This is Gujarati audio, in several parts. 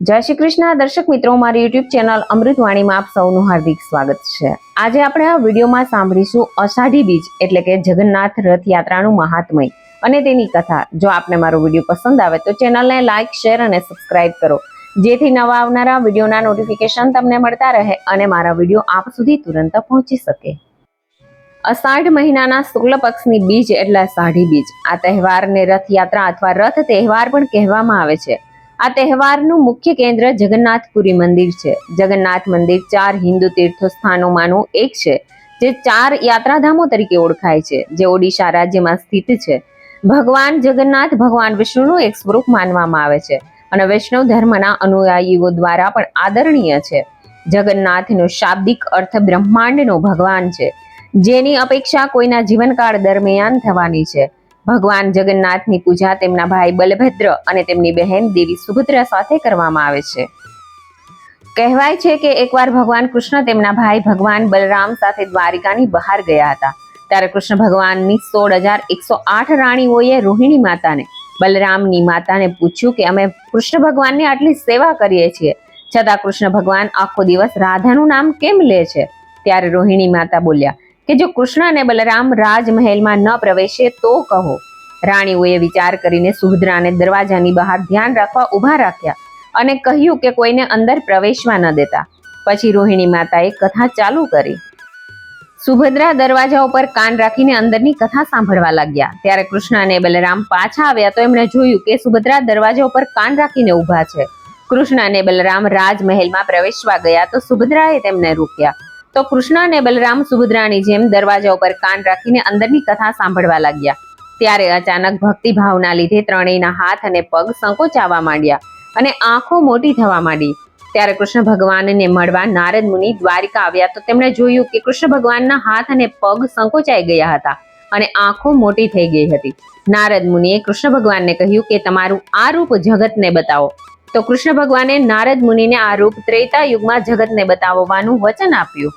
જય શ્રી કૃષ્ણ દર્શક મિત્રો, મારી યુટ્યુબ ચેનલ અમૃતવાણીમાં આપ સૌનું હાર્દિક સ્વાગત છે। આજે આપણે આ વિડીયોમાં સાંભળીશું અષાઢી બીજ એટલે કે જગન્નાથ રથયાત્રાનું મહાત્મય અને તેની કથા। જો આપને મારો વિડીયો પસંદ આવે તો ચેનલને લાઇક, શેર અને સબસ્ક્રાઇબ કરો, જેથી નવા આવનારા વિડીયોના નોટિફિકેશન તમને મળતા રહે અને મારા વિડીયો આપ સુધી તુરંત પહોંચી શકે। અષાઢ મહિનાના શુક્લ પક્ષની બીજ એટલે અષાઢી બીજ। આ તહેવારને રથયાત્રા અથવા રથ તહેવાર પણ કહેવામાં આવે છે। આ તહેવારનું મુખ્ય કેન્દ્ર જગન્નાથપુરી મંદિર છે। જગન્નાથ મંદિર 4 હિન્દુ તીર્થ સ્થાનોમાંનું એક છે, જે 4 યાત્રાધામો તરીકે ઓળખાય છે, જે ઓડિશા રાજ્યમાં સ્થિત છે। ભગવાન જગન્નાથ ભગવાન વિષ્ણુનું એક સ્વરૂપ માનવામાં આવે છે અને વૈષ્ણવ ધર્મના અનુયાયીઓ દ્વારા પણ આદરણીય છે। જગન્નાથનો શાબ્દિક અર્થ બ્રહ્માંડનો ભગવાન છે, જેની અપેક્ષા કોઈના જીવનકાળ દરમિયાન થવાની છે। ભગવાન જગન્નાથની પૂજા તેમના ભાઈ બલભદ્ર અને તેમની બહેન દેવી સુભદ્રા સાથે કરવામાં આવે છે। કહેવાય છે કે એકવાર ભગવાન કૃષ્ણ તેમના ભાઈ ભગવાન બલરામ સાથે દ્વારિકાની બહાર ગયા હતા, ત્યારે કૃષ્ણ ભગવાનની 16,108 રાણીઓએ રોહિણી માતાને, બલરામની માતાને પૂછ્યું કે અમે કૃષ્ણ ભગવાનની આટલી સેવા કરીએ છીએ, છતાં કૃષ્ણ ભગવાન આખો દિવસ રાધાનું નામ કેમ લે છે? ત્યારે રોહિણી માતા બોલ્યા કે જો કૃષ્ણ અને બલરામ રાજમહેલમાં ન પ્રવેશે તો કહો। રાણીઓએ વિચાર કરીને સુભદ્રાને દરવાજાની બહાર ધ્યાન રાખવા ઊભા રાખ્યા અને કહ્યું કે કોઈને અંદર પ્રવેશવા ન દેતા। પછી રોહિણી માતાએ કથા ચાલુ કરી। સુભદ્રા દરવાજા ઉપર કાન રાખીને અંદરની કથા સાંભળવા લાગ્યા। ત્યારે કૃષ્ણ અને બલરામ પાછા આવ્યા તો એમણે જોયું કે સુભદ્રા દરવાજા ઉપર કાન રાખીને ઊભા છે। કૃષ્ણ અને બલરામ રાજમહેલમાં પ્રવેશવા ગયા તો સુભદ્રાએ તેમને રોક્યા। તો કૃષ્ણ અને બલરામ સુભદ્રાની જેમ દરવાજા ઉપર કાન રાખીને અંદરની કથા સાંભળવા લાગ્યા। ત્યારે અચાનક ભક્તિભાવના લીધે ત્રણેયના હાથ અને પગ સંકોચાવા માંડ્યા અને આંખો મોટી થવા માંડી। ત્યારે કૃષ્ણ ભગવાનને મળવા નારદ મુનિ દ્વારિકા આવ્યા તો તેમણે જોયું કે કૃષ્ણ ભગવાનના હાથ અને પગ સંકોચાઈ ગયા હતા અને આંખો મોટી થઈ ગઈ હતી। નારદ મુનિએ કૃષ્ણ ભગવાનને કહ્યું કે તમારું આ રૂપ જગતને બતાવો। તો કૃષ્ણ ભગવાને નારદ મુનિને આ રૂપ ત્રેતા યુગમાં જગતને બતાવવાનું વચન આપ્યું।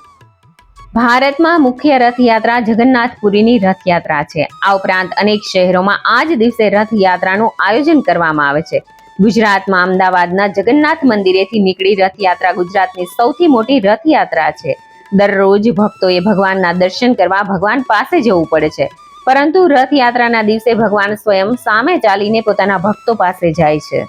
ભારતમાં મુખ્ય રથયાત્રા જગન્નાથપુરીની રથયાત્રા છે। આ ઉપરાંત અનેક શહેરોમાં આ જ દિવસે રથયાત્રાનું આયોજન કરવામાં આવે છે। ગુજરાતમાં અમદાવાદના જગન્નાથ મંદિરેથી નીકળી રથયાત્રા ગુજરાતની સૌથી મોટી રથયાત્રા છે। દરરોજ ભક્તોએ ભગવાનના દર્શન કરવા ભગવાન પાસે જવું પડે છે, પરંતુ રથયાત્રાના દિવસે ભગવાન સ્વયં સામે ચાલીને પોતાના ભક્તો પાસે જાય છે।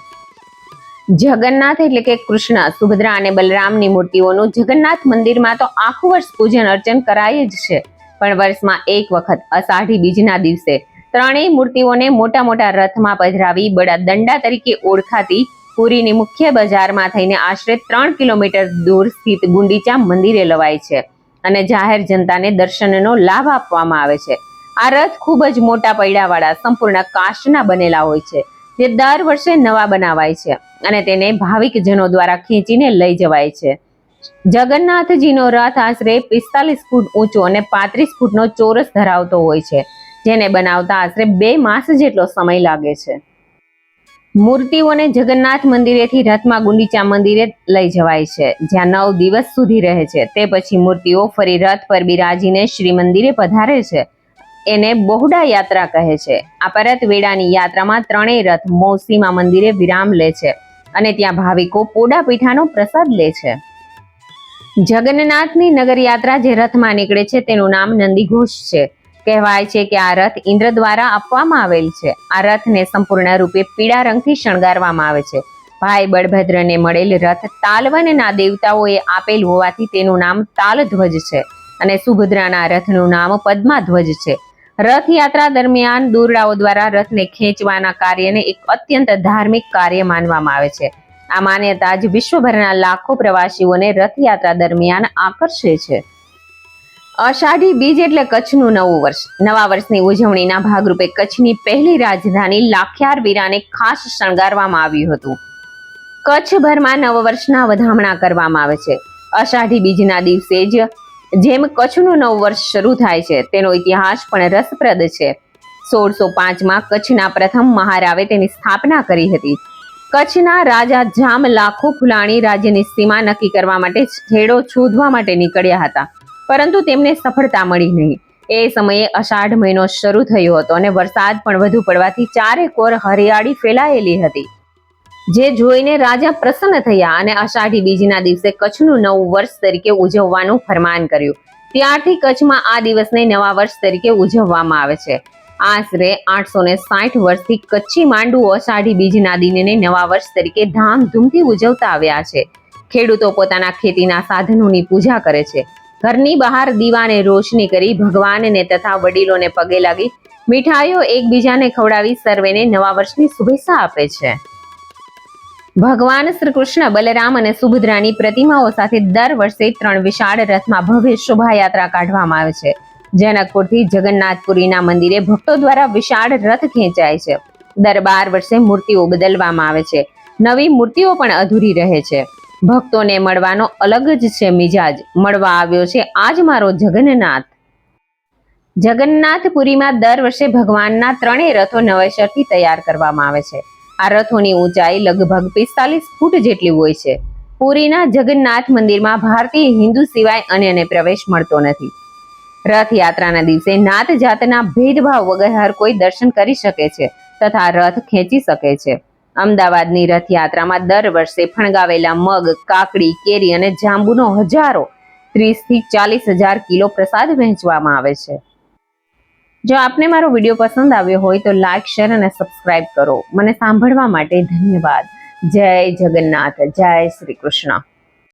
જગન્નાથ એટલે કે કૃષ્ણ, સુભદ્રા અને બલરામની મૂર્તિઓનું જગન્નાથ મંદિરમાં તો આખું વર્ષ પૂજન અર્ચન કરાય જ છે, પણ વર્ષમાં એક વખત અષાઢી બીજના દિવસે ત્રણેય મૂર્તિઓને મોટા મોટા રથમાં પધરાવી બડા દંડા તરીકે ઓળખાતી પુરીની મુખ્ય બજારમાં થઈને આશરે 3 કિલોમીટર દૂર સ્થિત ગુંડીચા મંદિરે લવાય છે અને જાહેર જનતાને દર્શનનો લાભ આપવામાં આવે છે। આ રથ ખૂબ જ મોટા પૈડાવાળા સંપૂર્ણ કાષ્ઠના બનેલા હોય છે, જે દર વર્ષે નવા બનાવાય છે અને તેને ભાવિકજનો દ્વારા ખેંચીને લઈ જવાય છે। જગન્નાથજીનો રથ આશરે 45 ફૂટ ઊંચો અને 35 ફૂટનો ચોરસ ધરાવતો હોય છે, જેને બનાવતા આશરે 2 માસ જેટલો સમય લાગે છે। મૂર્તિઓને જગન્નાથ મંદિરેથી રથમાં ગુંડીચા મંદિરે લઈ જવાય છે, જ્યાં 9 દિવસ સુધી રહે છે। તે પછી મૂર્તિઓ ફરી રથ પર બિરાજીને શ્રી મંદિરે પધારે છે, એને બહોડા યાત્રા કહે છે। આ પરત વેળાની યાત્રામાં ત્રણેય રથ મૌસીમા મંદિરે વિરામ લે છે અને ત્યાં ભાવિકો પોડા પીઠાનો પ્રસાદ લે છે। જગન્નાથની નગર યાત્રા જે રથમાં નીકળે છે તેનું નામ નંદીઘોષ છે। કહેવાય છે કે આ રથ ઇન્દ્ર દ્વારા આપવામાં આવેલ છે। આ રથને સંપૂર્ણ રૂપે પીળા રંગથી શણગારવામાં આવે છે। ભાઈ બળભદ્રને મળેલ રથ તાલવનના દેવતાઓએ આપેલ હોવાથી તેનું નામ તાલધ્વજ છે અને સુભદ્રાના રથનું નામ પદ્માધ્વજ છે। રથયાત્રા દરમિયાન દોરડાઓ દ્વારા રથને ખેંચવાના કાર્યને એક અત્યંત ધાર્મિક કાર્ય માનવામાં આવે છે। આ માન્યતા જ વિશ્વભરના લાખો પ્રવાસીઓને રથયાત્રા દરમિયાન આકર્ષે છે। અષાઢી બીજ એટલે કચ્છનું નવું વર્ષ। નવા વર્ષની ઉજવણીના ભાગરૂપે કચ્છની પહેલી રાજધાની લાખિયારવીરાને ખાસ શણગારવામાં આવ્યું હતું। કચ્છભરમાં નવવર્ષના વધામણા કરવામાં આવે છે। અષાઢી બીજના દિવસે જ જેમ કચ્છનું નવું વર્ષ શરૂ થાય છે, તેનો ઇતિહાસ પણ રસપ્રદ છે। 1605માં કચ્છના પ્રથમ મહારાવે તેની સ્થાપના કરી હતી। કચ્છના રાજા જામ લાખો ફુલાણી રાજ્યની સીમા નક્કી કરવા માટે છેડો શોધવા માટે નીકળ્યા હતા, પરંતુ તેમને સફળતા મળી નહીં। એ સમયે અષાઢ મહિનો શરૂ થયો હતો અને વરસાદ પણ વધુ પડવાથી ચારે કોર હરિયાળી ફેલાયેલી હતી। જે જોઈને રાજા પ્રસન્ન થયા અને અષાઢી બીજના દિવસે કચ્છનું નવું વર્ષ તરીકે ઉજવવાનું ફરમાન કર્યું. ત્યારથી કચ્છમાં આ દિવસને નવા વર્ષ તરીકે ઉજવવામાં આવે છે. આશરે 860 વર્ષથી કચ્છી માંડુઓ અષાઢી બીજના દિનને નવા વર્ષ તરીકે ધામધૂમથી ઉજવતા આવ્યા છે. ખેડૂતો પોતાના ખેતીના સાધનોની પૂજા કરે છે. ઘરની બહાર દીવાને રોશની કરી ભગવાનને તથા વડીલોને પગે લાગી મીઠાઈઓ એકબીજાને ખવડાવી સર્વેને નવા વર્ષની શુભેચ્છા આપે છે. ભગવાન શ્રી કૃષ્ણ, બલરામ અને સુભદ્રાની પ્રતિમાઓ સાથે દર વર્ષે 3 વિશાળ રથમાં ભવ્ય શોભાયાત્રા કાઢવામાં આવે છે. જનકપુરથી જગન્નાથપુરીના મંદિરે ભક્તો દ્વારા વિશાળ રથ ખેંચાય છે. દર 12 વર્ષે મૂર્તિઓ બદલવામાં આવે છે. નવી મૂર્તિઓ પણ અધૂરી રહે છે. ભક્તોને મળવાનો અલગ જ છે મિજાજ. મળવા આવ્યો છે આજ મારો જગન્નાથ. જગન્નાથપુરીમાં દર વર્ષે ભગવાનના 3 રથો નવેસરથી તૈયાર કરવામાં આવે છે. આ રથોની ઊંચાઈ લગભગ 45 ફૂટ જેટલી હોય છે. પુરીના જગન્નાથ મંદિરમાં ભારતીય હિન્દુ સિવાય અન્યને પ્રવેશ મળતો નથી. રથયાત્રાના દિવસે નાત જાતના ભેદભાવ વગર હર કોઈ દર્શન કરી શકે છે તથા રથ ખેંચી શકે છે. અમદાવાદની રથયાત્રામાં દર વર્ષે ફણગાવેલા મગ, કાકડી, કેરી અને જાંબુનો હજારો 30 થી 40 હજાર કિલો પ્રસાદ વહેંચવામાં આવે છે. જો આપને મારો વિડીયો પસંદ આવ્યો હોય તો લાઈક, શેર અને સબસ્ક્રાઇબ કરો. મને સાંભળવા માટે ધન્યવાદ. જય જગન્નાથ, જય શ્રી કૃષ્ણ.